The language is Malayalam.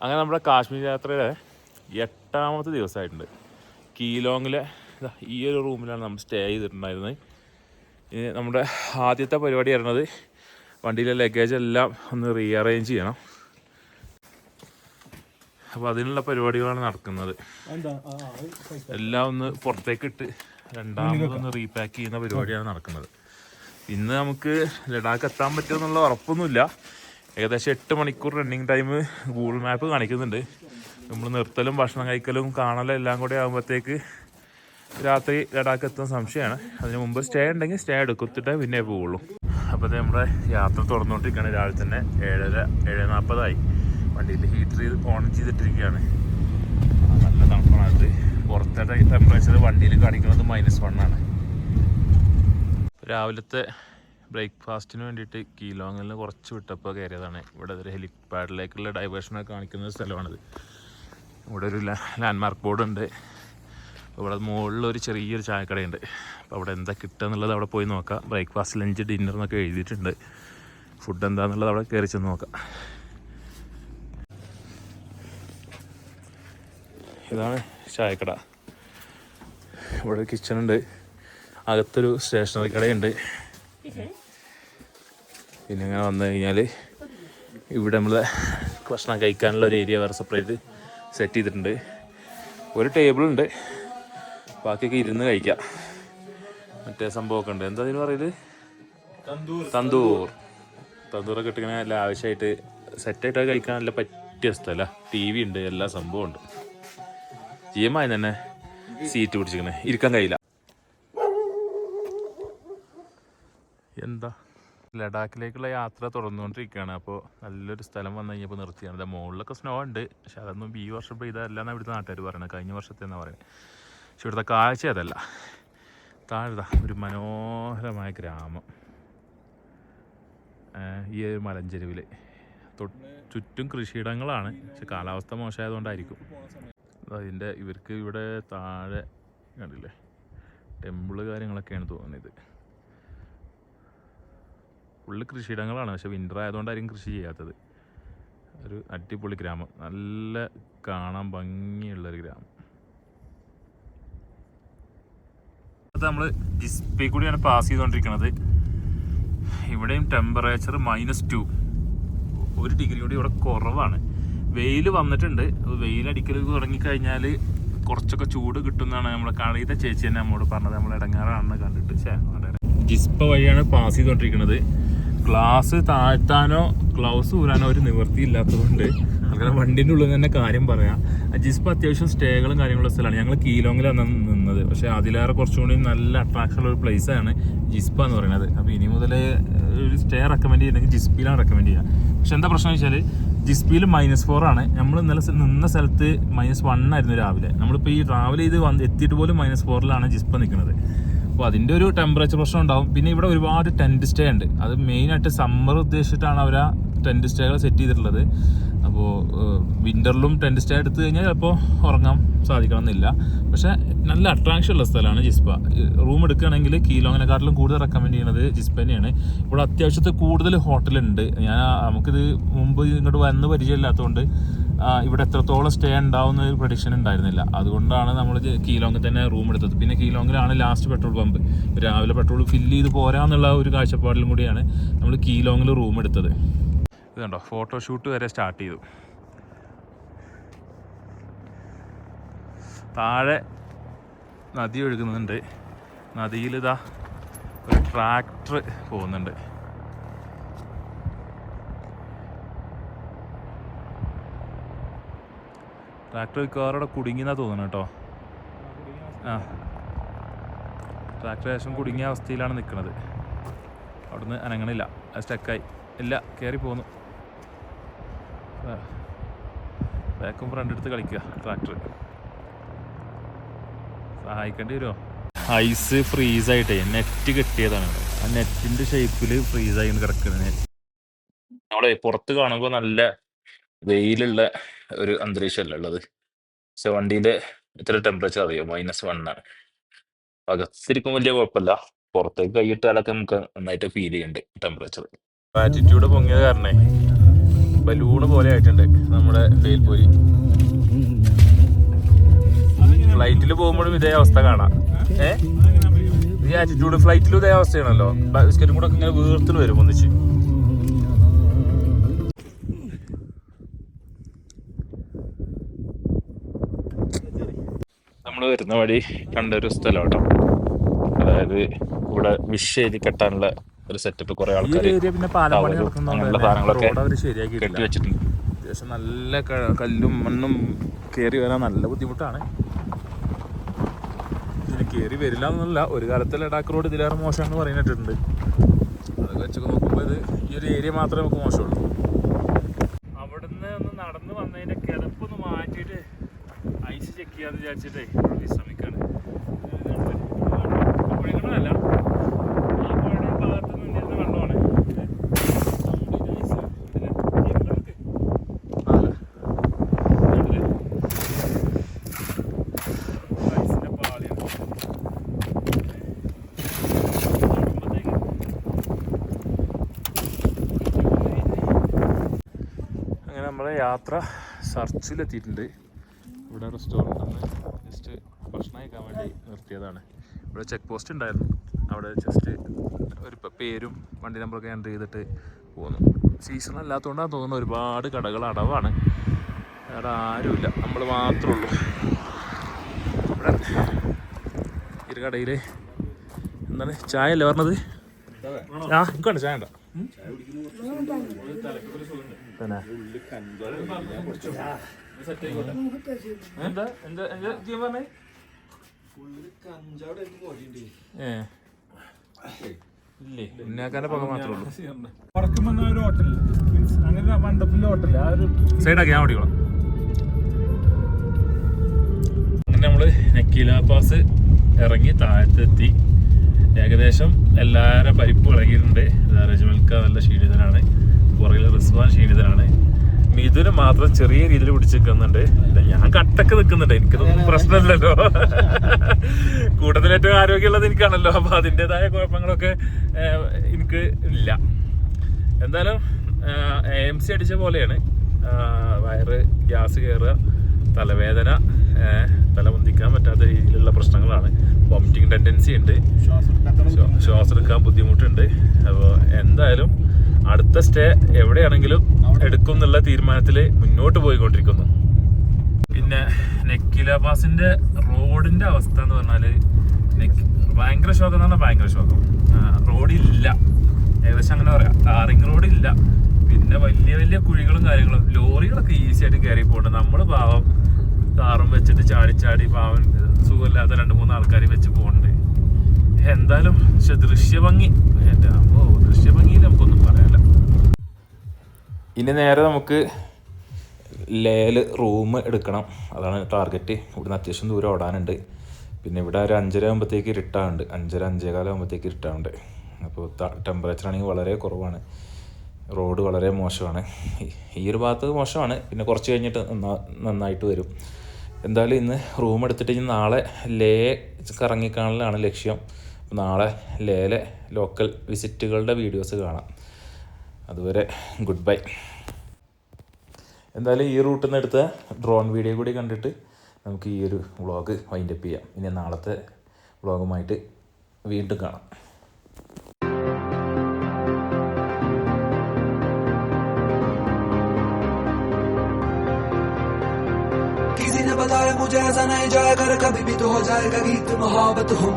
അങ്ങനെ നമ്മുടെ കാശ്മീർ യാത്രയുടെ 8ാമത്തെ ദിവസമായിട്ടുണ്ട്. കീലോങ്ങിലെ ഈ ഒരു റൂമിലാണ് നമ്മൾ സ്റ്റേ ചെയ്തിട്ടുണ്ടായിരുന്നത്. ഇനി നമ്മുടെ ആദ്യത്തെ പരിപാടി വരുന്നത് വണ്ടിയിലെ ലഗേജ് എല്ലാം ഒന്ന് റീഅറേഞ്ച് ചെയ്യണം. അപ്പോൾ അതിനുള്ള പരിപാടികളാണ് നടക്കുന്നത്. എല്ലാം ഒന്ന് പുറത്തേക്ക് ഇട്ട് രണ്ടാമതൊന്ന് റീപാക്ക് ചെയ്യുന്ന പരിപാടിയാണ് നടക്കുന്നത്. ഇന്ന് നമുക്ക് ലഡാക്ക് എത്താൻ പറ്റുമെന്നുള്ള ഉറപ്പൊന്നുമില്ല. ഏകദേശം 8 മണിക്കൂർ റണ്ണിങ് ടൈം ഗൂഗിൾ മാപ്പ് കാണിക്കുന്നുണ്ട്. നമ്മൾ നിർത്തലും ഭക്ഷണം കഴിക്കലും കാണലും എല്ലാം കൂടെ ആകുമ്പോഴത്തേക്ക് രാത്രി ലഡാക്ക് എത്തുന്ന സംശയമാണ്. അതിന് മുമ്പ് സ്റ്റേ ഉണ്ടെങ്കിൽ സ്റ്റേ എടുത്തിട്ടേ പിന്നെ പോവുള്ളൂ. അപ്പോൾ നമ്മുടെ യാത്ര തുറന്നുകൊണ്ടിരിക്കുകയാണ്. രാവിലെ തന്നെ 7:40 വണ്ടിയിൽ ഹീറ്റർ ഓൺ ചെയ്തിട്ടിരിക്കുകയാണ്. നല്ല തണുപ്പാണ്. അത് പുറത്തെ ടെമ്പറേച്ചർ വണ്ടിയിൽ കാണിക്കുന്നത് -1 രാവിലത്തെ ബ്രേക്ക്ഫാസ്റ്റിന് വേണ്ടിയിട്ട് കീലോങ്ങിൽ നിന്ന് കുറച്ച് വിട്ടപ്പോൾ കയറിയതാണ്. ഇവിടെ ഒരു ഹെലിപ്പാഡിലേക്കുള്ള ഡൈവേഷനൊക്കെ കാണിക്കുന്ന സ്ഥലമാണിത്. ഇവിടെ ഒരു ലാൻഡ്മാർക്ക് ബോർഡ് ഉണ്ട്. ഇവിടെ മുകളിലൊരു ചെറിയൊരു ചായക്കടയുണ്ട്. അപ്പോൾ അവിടെ എന്താ കിട്ടുക എന്നുള്ളത് അവിടെ പോയി നോക്കാം. ബ്രേക്ക്ഫാസ്റ്റ്, ലഞ്ച്, ഡിന്നർ എന്നൊക്കെ എഴുതിയിട്ടുണ്ട്. ഫുഡ് എന്താണെന്നുള്ളത് അവിടെ കയറി ചെന്ന് നോക്കാം. ഇതാണ് ചായക്കട. ഇവിടെ കിച്ചൺ ഉണ്ട്. അകത്തൊരു സ്റ്റേഷനറി കടയുണ്ട്. പിന്നെ ഇങ്ങനെ വന്നു കഴിഞ്ഞാൽ ഇവിടെ നമ്മൾ ഭക്ഷണം കഴിക്കാനുള്ള ഒരു ഏരിയ വേറെ സെപ്പറേറ്റ് സെറ്റ് ചെയ്തിട്ടുണ്ട്. ഒരു ടേബിളുണ്ട്, ബാക്കിയൊക്കെ ഇരുന്ന് കഴിക്കാം. മറ്റേ സംഭവമൊക്കെ ഉണ്ട്. എന്താ അതിന് പറയല്? തന്തൂറൊക്കെ ഇട്ടിങ്ങനെ നല്ല ആവശ്യമായിട്ട് സെറ്റായിട്ട് കഴിക്കാൻ നല്ല പറ്റിയ സ്ഥലമാണ്. TV ഉണ്ട്, എല്ലാ സംഭവം ഉണ്ട്. GMI തന്നെ സീറ്റ് പിടിച്ചിരിക്കണേ, ഇരിക്കാൻ കഴിയില്ല. എന്താ ലഡാക്കിലേക്കുള്ള യാത്ര തുടർന്നുകൊണ്ടിരിക്കുകയാണ്. അപ്പോൾ നല്ലൊരു സ്ഥലം വന്നു കഴിഞ്ഞപ്പോൾ നിർത്തിയാണ്. മുകളിലൊക്കെ സ്നോ ഉണ്ട്, പക്ഷെ അതൊന്നും ഈ വർഷം പെയ്തതല്ലെന്നാണ് ഇവിടുത്തെ നാട്ടുകാർ പറയുന്നത്. കഴിഞ്ഞ വർഷത്തെ എന്നാണ് പറയുന്നത്. പക്ഷെ ഇവിടുത്തെ കാഴ്ച അതല്ല. താഴെ ഒരു മനോഹരമായ ഗ്രാമം ഈ ഒരു മലഞ്ചെരുവിൽ. ചുറ്റും കൃഷിയിടങ്ങളാണ്, പക്ഷെ കാലാവസ്ഥ മോശമായതുകൊണ്ടായിരിക്കും. അതിൻ്റെ ഇവർക്ക് ഇവിടെ താഴെ കണ്ടില്ലേ ടെമ്പിള് കാര്യങ്ങളൊക്കെയാണ് തോന്നുന്നത്. ഫുള്ള് കൃഷിയിടങ്ങളാണ്, പക്ഷെ വിൻ്റർ ആയതുകൊണ്ടായിരിക്കും കൃഷി ചെയ്യാത്തത്. ഒരു അടിപൊളി ഗ്രാമം, നല്ല കാണാൻ ഭംഗിയുള്ളൊരു ഗ്രാമം. അത് നമ്മൾ ജിസ്പി കൂടിയാണ് പാസ് ചെയ്തുകൊണ്ടിരിക്കുന്നത്. ഇവിടെയും ടെമ്പറേച്ചർ -2, 1 ഡിഗ്രി കൂടി ഇവിടെ കുറവാണ്. വെയിൽ വന്നിട്ടുണ്ട്. വെയിലടിക്കൽ തുടങ്ങിക്കഴിഞ്ഞാൽ കുറച്ചൊക്കെ ചൂട് കിട്ടുമെന്നാണ് നമ്മളെ കളിയുടെ ചേച്ചി തന്നെ നമ്മോട് പറഞ്ഞത്. നമ്മൾ ഇടങ്ങാറാണെന്ന് കണ്ടിട്ട് ജിസ്പ വഴിയാണ് പാസ് ചെയ്തുകൊണ്ടിരിക്കുന്നത്. ഗ്ലാസ് താഴ്ത്താനോ ഗ്ലൗസ് ഊരാനോ ഒരു നിവൃത്തിയില്ലാത്തതുകൊണ്ട് അങ്ങനെ വണ്ടിൻ്റെ ഉള്ളിൽ തന്നെ കാര്യം പറയാം. ജിസ്പ അത്യാവശ്യം സ്റ്റേകളും കാര്യങ്ങളുള്ള സ്ഥലമാണ്. ഞങ്ങൾ കീലോങ്ങിലാണ് നിന്നത്, പക്ഷേ അതിലേറെ കുറച്ചുകൂടി നല്ല അട്രാക്ഷൻ ഉള്ള ഒരു പ്ലേസാണ് ജിസ്പ എന്ന് പറയുന്നത്. അപ്പോൾ ഇനി മുതൽ ഒരു സ്റ്റേ റെക്കമെൻഡ് ചെയ്യണമെങ്കിൽ ജിസ്പിയിലാണ് റെക്കമെൻഡ് ചെയ്യുക. പക്ഷെ എന്താ പ്രശ്നം വെച്ചാൽ ജിസ്പിയിൽ -4 നമ്മൾ ഇന്നലെ നിന്ന സ്ഥലത്ത് -1 ആയിരുന്നു രാവിലെ. നമ്മളിപ്പോൾ ഈ ട്രാവൽ ചെയ്ത് എത്തിയിട്ട് പോലും -4 ജിസ്പ നിൽക്കുന്നത്. അപ്പോൾ അതിൻ്റെ ഒരു ടെമ്പറേച്ചർ പ്രശ്നം ഉണ്ടാവും. പിന്നെ ഇവിടെ ഒരുപാട് ടെൻറ്റ് സ്റ്റേ ഉണ്ട്. അത് മെയിനായിട്ട് സമ്മർ ഉദ്ദേശിച്ചിട്ടാണ് അവർ ആ ടെൻറ്റ് സ്റ്റേകൾ സെറ്റ് ചെയ്തിട്ടുള്ളത്. അപ്പോൾ വിൻ്ററിലും ടെൻറ്റ് സ്റ്റേ എടുത്തു കഴിഞ്ഞാൽ ചിലപ്പോൾ ഉറങ്ങാൻ സാധിക്കണം എന്നില്ല. പക്ഷേ നല്ല അട്രാക്ഷൻ ഉള്ള സ്ഥലമാണ് ജിസ്പ. റൂം എടുക്കുകയാണെങ്കിൽ കീലോങ്ങിനെക്കാട്ടിലും കൂടുതൽ റെക്കമെൻഡ് ചെയ്യുന്നത് ജിസ്പ തന്നെയാണ്. ഇവിടെ അത്യാവശ്യത്തിൽ കൂടുതൽ ഹോട്ടലുണ്ട്. നമുക്കിത് മുമ്പ് ഇങ്ങോട്ട് വന്ന് പരിചയമില്ലാത്തതുകൊണ്ട് ഇവിടെ എത്രത്തോളം സ്റ്റേ ഉണ്ടാവുന്ന ഒരു പ്രഡിക്ഷൻ ഉണ്ടായിരുന്നില്ല. അതുകൊണ്ടാണ് നമ്മൾ കീലോങ്ങിൽ തന്നെ റൂം എടുത്തത്. പിന്നെ കീലോങ്ങിലാണ് ലാസ്റ്റ് പെട്രോൾ പമ്പ്. രാവിലെ പെട്രോൾ ഫില്ല് ചെയ്ത് പോരാന്നുള്ള ഒരു കാഴ്ചപ്പാടിലും കൂടിയാണ് നമ്മൾ കീലോങ്ങിൽ റൂം എടുത്തത്. ഇത് കണ്ടോ, ഫോട്ടോഷൂട്ട് വരെ സ്റ്റാർട്ട് ചെയ്തു. താഴെ നദി ഒഴുകുന്നുണ്ട്. നദിയിൽ ഇതാ ഒരു ട്രാക്ടർ പോകുന്നുണ്ട്. ട്രാക്ടർ മിക്കവാറും കുടുങ്ങിയെന്നാ തോന്നുന്നു കേട്ടോ. ട്രാക്ടർ ശേഷം കുടുങ്ങിയ അവസ്ഥയിലാണ് നിൽക്കുന്നത്. അവിടുന്ന് അനങ്ങണില്ല, സ്റ്റക്കായി ഇല്ല, കയറി പോന്നു. ബാക്കും ഫ്രണ്ട് എടുത്ത് കളിക്കുക ട്രാക്ടർ. സഹായിക്കേണ്ടി വരുമോ? ഐസ് ഫ്രീസായിട്ടേ നെറ്റ് കെട്ടിയതാണ്. ആ നെറ്റിൻ്റെ ഷേപ്പിൽ ഫ്രീസായി കിടക്കുന്നത്. നമ്മളെ പുറത്ത് കാണുമ്പോൾ നല്ല വെയിലുള്ള ഒരു അന്തരീക്ഷമല്ല ഉള്ളത്. പക്ഷെ വണ്ടീൻ്റെ ഇത്ര ടെമ്പറേച്ചർ അറിയോ? -1 അകത്തിരിക്കും വലിയ കുഴപ്പമില്ല. പുറത്തേക്ക് കൈയിട്ടാലൊക്കെ നമുക്ക് നന്നായിട്ട് ഫീൽ ചെയ്യുന്നുണ്ട് ടെമ്പറേച്ചർ. ആറ്റിറ്റ്യൂഡ് പൊങ്ങിയത് കാരണേ ബലൂണ് പോലെ ആയിട്ടുണ്ട് നമ്മുടെ ബേൽപൂരി. ഫ്ലൈറ്റിൽ പോകുമ്പോഴും ഇതേ അവസ്ഥ കാണാം. ഈ ആറ്റിറ്റ്യൂഡ് ഫ്ലൈറ്റിലും ഇതേ അവസ്ഥയാണല്ലോ. ബിസ്ക്കറ്റും കൂടെ ഇങ്ങനെ വീർത്തിൽ വരും ഒന്നിച്ച്. നമ്മൾ വരുന്ന വഴി കണ്ടൊരു സ്ഥലം കേട്ടോ. അതായത് ഇവിടെ വിഷ് എഴുതി കെട്ടാനുള്ള ഒരു സെറ്റപ്പ്. കുറെ ആൾക്കാർ അങ്ങനെയുള്ള സാധനങ്ങളൊക്കെ കെട്ടി വെച്ചിട്ടുണ്ട്. അത്യാവശ്യം നല്ല കല്ലും മണ്ണും കയറി വരാൻ നല്ല ബുദ്ധിമുട്ടാണ്. ഇതിന് കയറി വരില്ല എന്നല്ല, ഒരു കാലത്ത് ലഡാക്ക് റോഡ് ഇതിലേറെ മോശമാണെന്ന് പറയുന്നിട്ടുണ്ട്. അതൊക്കെ വെച്ചൊക്കെ നോക്കുമ്പോൾ ഇത് ഈ ഒരു ഏരിയ മാത്രമേ നമുക്ക് മോശമുള്ളൂ. അവിടുന്ന് ഒന്ന് നടന്ന് വന്നതിൻ്റെ കിടപ്പൊന്ന് മാറ്റിയിട്ട് ഐസ് ചെക്ക് ചെയ്യാന്ന് വിചാരിച്ചിട്ടേ വിശ്രമിക്കാണ്. കുഴികളല്ല, ഈ പുഴയുടെ ഭാഗത്ത് നിന്നിരുന്ന വെള്ളമാണ്. ഐസിന്റെ പാളിയാണ്. അങ്ങനെ നമ്മളെ യാത്ര സർച്ചിലെത്തിയിട്ടുണ്ട്. ഇവിടെ റെസ്റ്റോറൻറ്റ് ജസ്റ്റ് ഭക്ഷണം കഴിക്കാൻ വേണ്ടി നിർത്തിയതാണ്. ഇവിടെ ചെക്ക് പോസ്റ്റ് ഉണ്ടായിരുന്നു. അവിടെ ജസ്റ്റ് ഒരു പേരും വണ്ടി നമ്പറൊക്കെ എൻ്റർ ചെയ്തിട്ട് പോന്നു. സീസൺ അല്ലാത്തതുകൊണ്ടാണ് തോന്നുന്നു ഒരുപാട് കടകൾ അടവാണ്. അവിടെ ആരുമില്ല, നമ്മൾ മാത്രമേ ഉള്ളൂ. ഇവിടെ ഒരു കടയിൽ എന്താണ് ചായ അല്ലേ പറഞ്ഞത്? എനിക്കാണ് ചായ ഉണ്ടോ തന്നെ? എന്താ എന്താ എന്താ ജീവൻ പറഞ്ഞേ? ഇല്ലേ, ഉന്നാക്കാൻ്റെ പക മാത്രമേ ഉള്ളൂ. സൈഡാക്കി ഞാൻ ഓടിക്കോളാം. അങ്ങനെ നമ്മള് നക്കീല പാസ് ഇറങ്ങി താഴത്തെത്തി. ഏകദേശം എല്ലാവരും പരിപ്പ് ഇളകിയിട്ടുണ്ട്. രജമൽക്ക നല്ല ക്ഷീണിതനാണ്, പുറകിൽ റിസ്വാൻ ക്ഷീണിതനാണ്. മിഥുന് മാത്രം ചെറിയ രീതിയിൽ പിടിച്ച് നിൽക്കുന്നുണ്ട്. ഞാൻ കട്ടക്ക് നിൽക്കുന്നുണ്ട്, എനിക്കൊന്നും പ്രശ്നമില്ലല്ലോ. കൂട്ടത്തിൽ ഏറ്റവും ആരോഗ്യമുള്ളത് എനിക്കാണല്ലോ. അപ്പൊ അതിൻ്റെതായ കുഴപ്പങ്ങളൊക്കെ എനിക്ക് ഇല്ല. എന്തായാലും AMC അടിച്ച പോലെയാണ്. വയറ് ഗ്യാസ് കയറുക, തലവേദന, തല പൊന്തിക്കാൻ പറ്റാത്ത രീതിയിലുള്ള പ്രശ്നങ്ങളാണ്. വോമിറ്റിംഗ് ടെൻഡൻസി ഉണ്ട്, ശ്വാസം എടുക്കാൻ ബുദ്ധിമുട്ടുണ്ട്. അപ്പോൾ എന്തായാലും അടുത്ത സ്റ്റേ എവിടെയാണെങ്കിലും എടുക്കും എന്നുള്ള തീരുമാനത്തിൽ മുന്നോട്ട് പോയിക്കൊണ്ടിരിക്കുന്നു. പിന്നെ നക്കീല പാസിന്റെ റോഡിന്റെ അവസ്ഥ എന്ന് പറഞ്ഞാൽ ഭയങ്കര ശോകം എന്ന് പറഞ്ഞാൽ ഭയങ്കര ശോകം. റോഡില്ല, ഏകദേശം അങ്ങനെ പറയാം. ടാറിങ് റോഡില്ല. പിന്നെ വലിയ വലിയ കുഴികളും കാര്യങ്ങളും, ലോറികളൊക്കെ ഈസി ആയിട്ട് കയറി പോകുന്നുണ്ട്. നമ്മൾ പാവം കാറും വെച്ചിട്ട് ചാടി പാവം സുഖമില്ലാത്ത 2-3 ആൾക്കാർ വെച്ച് പോകുന്നുണ്ട്. എന്തായാലും പക്ഷെ ദൃശ്യഭംഗി, ദൃശ്യഭംഗിയിൽ നമുക്കൊന്നും പറയാനില്ല. ഇനി നേരെ നമുക്ക് ലേയിൽ റൂം എടുക്കണം, അതാണ് ടാർഗറ്റ്. ഇവിടുന്ന് അത്യാവശ്യം ദൂരം ഓടാനുണ്ട്. പിന്നെ ഇവിടെ ഒരു 5:30 ആകുമ്പോഴത്തേക്ക് ഇരുട്ടാറുണ്ട്, 5:30-5:15 ആകുമ്പോഴത്തേക്ക് ഇരുട്ടാറുണ്ട്. അപ്പോൾ ടെമ്പറേച്ചർ ആണെങ്കിൽ വളരെ കുറവാണ്. റോഡ് വളരെ മോശമാണ്. ഈ ഒരു ഭാഗത്ത് മോശമാണ്, പിന്നെ കുറച്ച് കഴിഞ്ഞിട്ട് നന്നായിട്ട് വരും. എന്തായാലും ഇന്ന് റൂം എടുത്തിട്ട് ഇനി നാളെ ലേ കറങ്ങിക്കാണലാണ് ലക്ഷ്യം. നാളെ ലേയിലെ ലോക്കൽ വിസിറ്റുകളുടെ വീഡിയോസ് കാണാം. അതുവരെ ഗുഡ് ബൈ. എന്തായാലും ഈ റൂട്ടിൽ നിന്ന് എടുത്ത ഡ്രോൺ വീഡിയോ കൂടി കണ്ടിട്ട് നമുക്ക് ഈ ഒരു വ്ളോഗ് വൈൻഡപ്പ് ചെയ്യാം. ഇനി നാളത്തെ വ്ളോഗുമായിട്ട് വീണ്ടും കാണാം. किसी ने बताया मुझे ऐसा नहीं जाएगा, कभी भी तो हो जाएगा गीत मोहब्बत हो.